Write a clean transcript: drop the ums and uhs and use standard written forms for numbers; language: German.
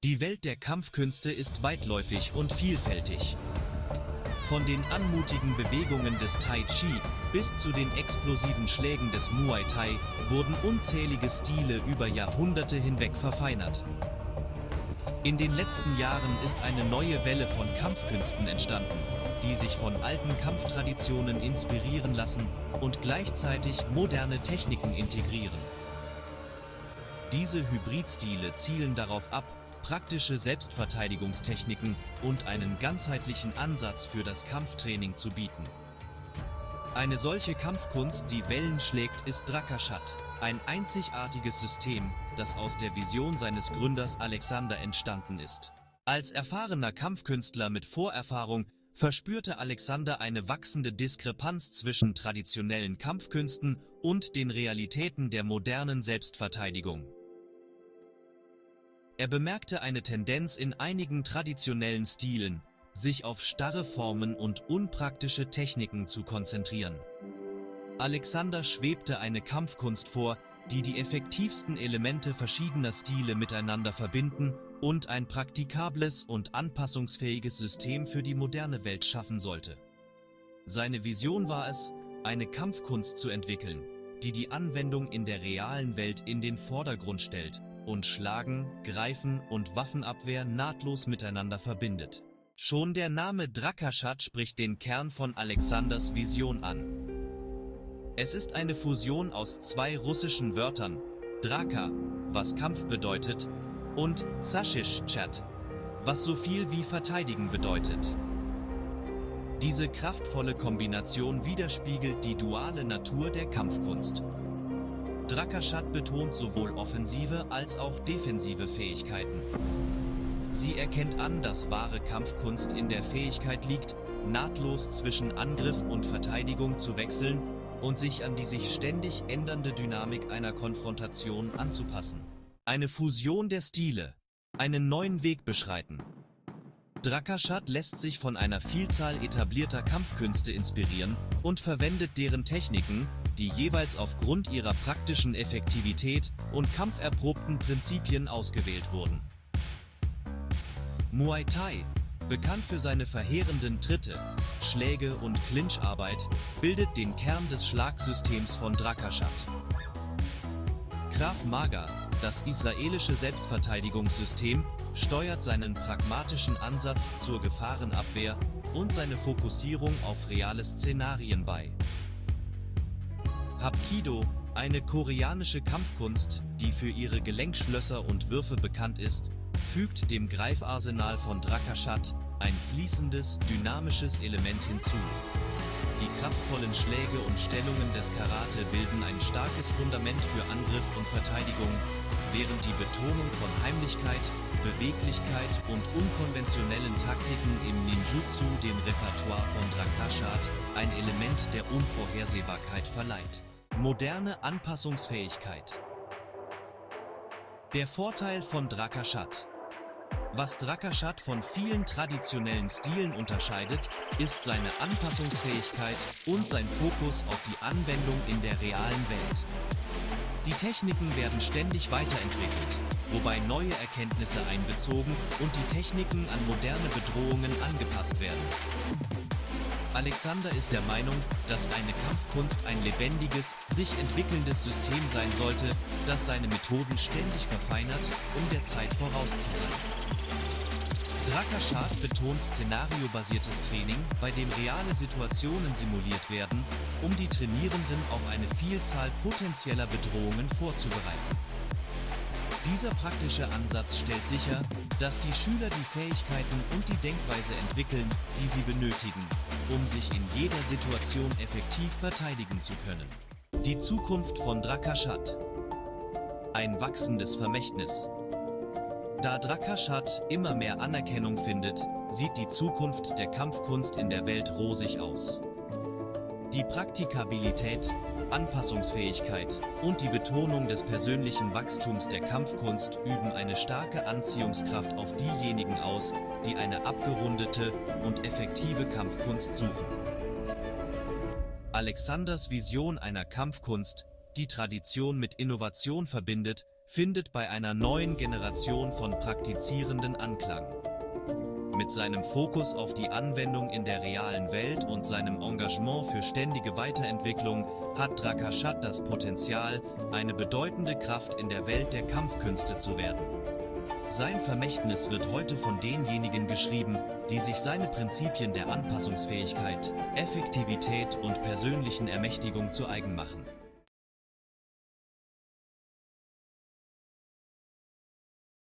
Die Welt der Kampfkünste ist weitläufig und vielfältig. Von den anmutigen Bewegungen des Tai Chi bis zu den explosiven Schlägen des Muay Thai wurden unzählige Stile über Jahrhunderte hinweg verfeinert. In den letzten Jahren ist eine neue Welle von Kampfkünsten entstanden, die sich von alten Kampftraditionen inspirieren lassen und gleichzeitig moderne Techniken integrieren. Diese Hybridstile zielen darauf ab, praktische Selbstverteidigungstechniken und einen ganzheitlichen Ansatz für das Kampftraining zu bieten. Eine solche Kampfkunst, die Wellen schlägt, ist Drakashad, ein einzigartiges System, das aus der Vision seines Gründers Alexander entstanden ist. Als erfahrener Kampfkünstler mit Vorerfahrung verspürte Alexander eine wachsende Diskrepanz zwischen traditionellen Kampfkünsten und den Realitäten der modernen Selbstverteidigung. Er bemerkte eine Tendenz in einigen traditionellen Stilen, sich auf starre Formen und unpraktische Techniken zu konzentrieren. Alexander schwebte eine Kampfkunst vor, die die effektivsten Elemente verschiedener Stile miteinander verbinden und ein praktikables und anpassungsfähiges System für die moderne Welt schaffen sollte. Seine Vision war es, eine Kampfkunst zu entwickeln, die die Anwendung in der realen Welt in den Vordergrund stellt und Schlagen, Greifen und Waffenabwehr nahtlos miteinander verbindet. Schon der Name Drakashad spricht den Kern von Alexanders Vision an. Es ist eine Fusion aus zwei russischen Wörtern, Draka, was Kampf bedeutet, und Zaschischchat, was so viel wie verteidigen bedeutet. Diese kraftvolle Kombination widerspiegelt die duale Natur der Kampfkunst. Drakashad betont sowohl offensive als auch defensive Fähigkeiten. Sie erkennt an, dass wahre Kampfkunst in der Fähigkeit liegt, nahtlos zwischen Angriff und Verteidigung zu wechseln und sich an die sich ständig ändernde Dynamik einer Konfrontation anzupassen. Eine Fusion der Stile, einen neuen Weg beschreiten. Drakashad lässt sich von einer Vielzahl etablierter Kampfkünste inspirieren und verwendet deren Techniken, die jeweils aufgrund ihrer praktischen Effektivität und kampferprobten Prinzipien ausgewählt wurden. Muay Thai, bekannt für seine verheerenden Tritte, Schläge und Clincharbeit, bildet den Kern des Schlagsystems von Drakashad. Krav Maga, das israelische Selbstverteidigungssystem, steuert seinen pragmatischen Ansatz zur Gefahrenabwehr und seine Fokussierung auf reale Szenarien bei. Hapkido, eine koreanische Kampfkunst, die für ihre Gelenkschlösser und Würfe bekannt ist, fügt dem Greifarsenal von Drakashad ein fließendes, dynamisches Element hinzu. Die kraftvollen Schläge und Stellungen des Karate bilden ein starkes Fundament für Angriff und Verteidigung, während die Betonung von Heimlichkeit, Beweglichkeit und unkonventionellen Taktiken im Ninjutsu dem Repertoire von Drakashad ein Element der Unvorhersehbarkeit verleiht. Moderne Anpassungsfähigkeit. Der Vorteil von Drakashad. Was Drakashad von vielen traditionellen Stilen unterscheidet, ist seine Anpassungsfähigkeit und sein Fokus auf die Anwendung in der realen Welt. Die Techniken werden ständig weiterentwickelt, wobei neue Erkenntnisse einbezogen und die Techniken an moderne Bedrohungen angepasst werden. Alexander ist der Meinung, dass eine Kampfkunst ein lebendiges, sich entwickelndes System sein sollte, das seine Methoden ständig verfeinert, um der Zeit voraus zu sein. Drakashad betont szenariobasiertes Training, bei dem reale Situationen simuliert werden, um die Trainierenden auf eine Vielzahl potenzieller Bedrohungen vorzubereiten. Dieser praktische Ansatz stellt sicher, dass die Schüler die Fähigkeiten und die Denkweise entwickeln, die sie benötigen, um sich in jeder Situation effektiv verteidigen zu können. Die Zukunft von Drakashad. Ein wachsendes Vermächtnis. Da Drakashad immer mehr Anerkennung findet, sieht die Zukunft der Kampfkunst in der Welt rosig aus. Die Praktikabilität, Anpassungsfähigkeit und die Betonung des persönlichen Wachstums der Kampfkunst üben eine starke Anziehungskraft auf diejenigen aus, die eine abgerundete und effektive Kampfkunst suchen. Alexanders Vision einer Kampfkunst, die Tradition mit Innovation verbindet, findet bei einer neuen Generation von Praktizierenden Anklang. Mit seinem Fokus auf die Anwendung in der realen Welt und seinem Engagement für ständige Weiterentwicklung hat Drakashad das Potenzial, eine bedeutende Kraft in der Welt der Kampfkünste zu werden. Sein Vermächtnis wird heute von denjenigen geschrieben, die sich seine Prinzipien der Anpassungsfähigkeit, Effektivität und persönlichen Ermächtigung zu eigen machen.